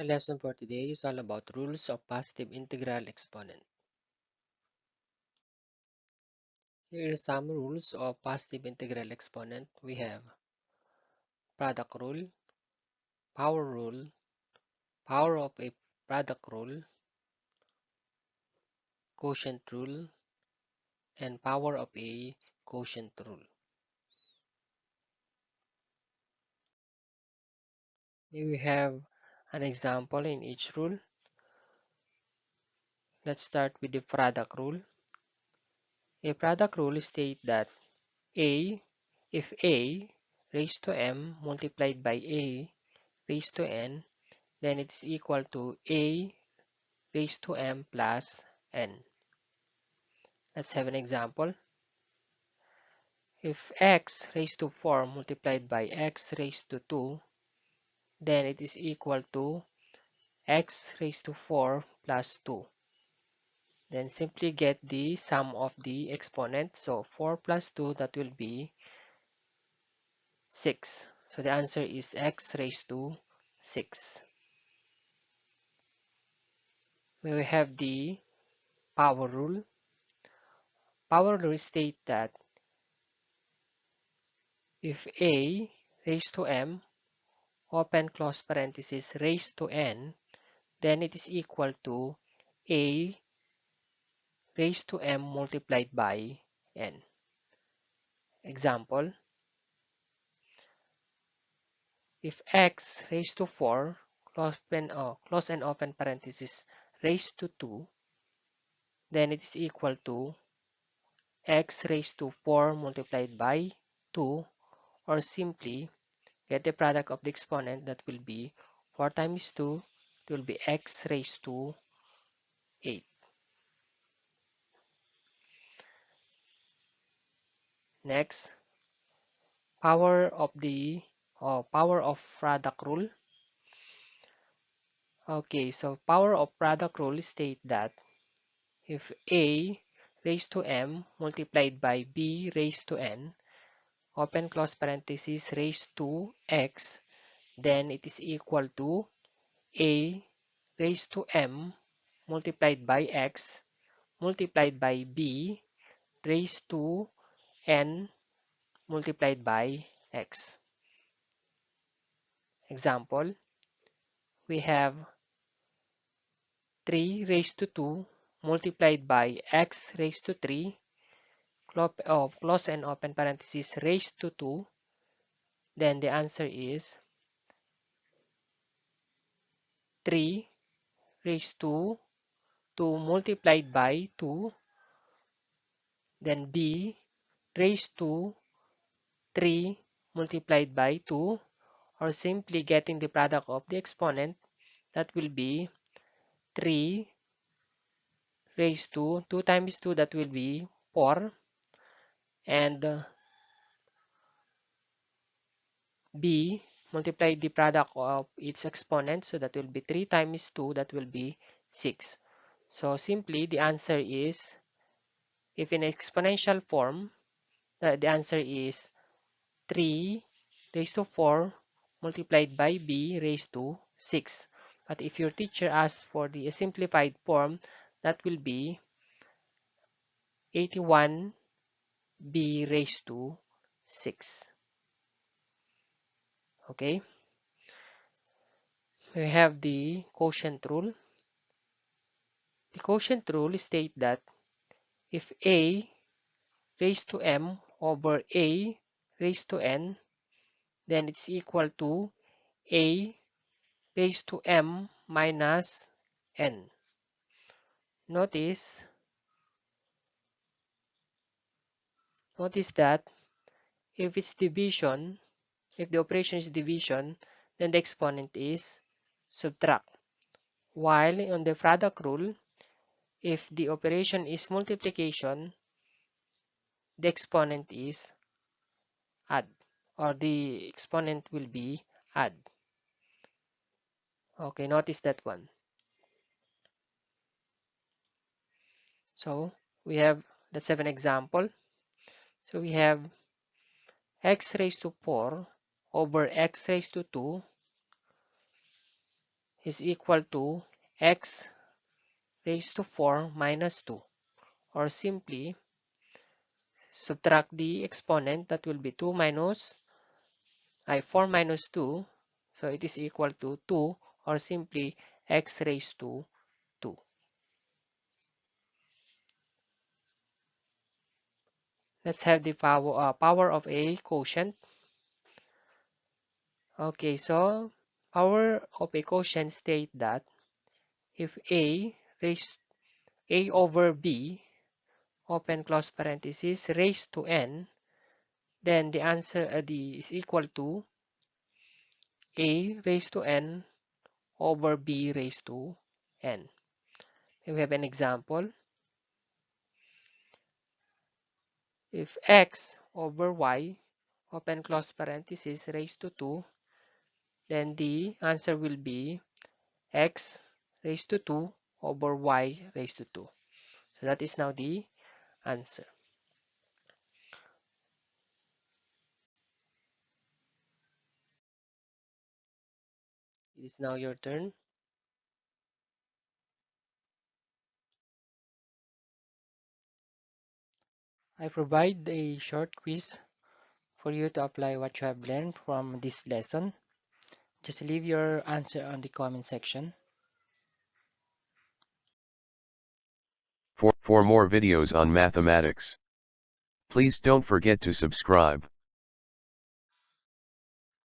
lesson for today is all about rules of positive integral exponent. Here are some rules of positive integral exponent. We have product rule, power of a product rule, quotient rule, and power of a quotient rule. Here we have an example in each rule. Let's start with the product rule. A product rule states that A, if A raised to m multiplied by A raised to n, then it's equal to A raised to m plus n. Let's have an example. If x raised to 4 multiplied by x raised to 2, then it is equal to x raised to 4 plus 2. Then simply get the sum of the exponent. So 4 plus 2, that will be 6. So the answer is x raised to 6. We have the power rule. Power rule states that if a raised to m open close parenthesis raised to n, then it is equal to a raised to m multiplied by n. Example, if x raised to 4 close and open parenthesis raised to 2, then it is equal to x raised to 4 multiplied by 2, or simply get the product of the exponent. That will be 4 times 2, it will be x raised to 8. Next, power of product rule. Okay, so power of product rule state that if a raised to m multiplied by b raised to n open close parenthesis raised to x, then it is equal to a raised to m multiplied by x multiplied by b raised to n multiplied by x. Example, we have 3 raised to 2 multiplied by x raised to 3 close and open parenthesis raised to 2, then the answer is 3 raised to 2 multiplied by 2, then b raised to 3 multiplied by 2, or simply getting the product of the exponent, that will be 3 raised to 2 times 2, that will be 4, and b multiply the product of its exponent, so that will be 3 times 2, that will be 6. So simply the answer is, if in exponential form, the answer is 3 raised to 4 multiplied by b raised to 6. But if your teacher asks for the simplified form, that will be 81 b raised to 6. Okay, we have the quotient rule. The quotient rule states that if a raised to m over a raised to n, then it's equal to a raised to m minus n. Notice that if it's division, if the operation is division, then the exponent is subtract. While on the product rule, if the operation is multiplication, the exponent is add, or the exponent will be add. Okay, notice that one. So let's have an example. So we have x raised to 4 over x raised to 2 is equal to x raised to 4 minus 2, or simply subtract the exponent, that will be 4 minus 2, so it is equal to 2, or simply x raised to 2. Let's have the power of a quotient. Okay, so power of a quotient state that if a over b, open close parenthesis, raised to n, then the answer is equal to a raised to n over b raised to n. Here we have an example. If x over y, open close parenthesis, raised to 2, then the answer will be x raised to 2 over y raised to 2. So that is now the answer. It is now your turn. I provide a short quiz for you to apply what you have learned from this lesson. Just leave your answer on the comment section. For more videos on mathematics, please don't forget to subscribe.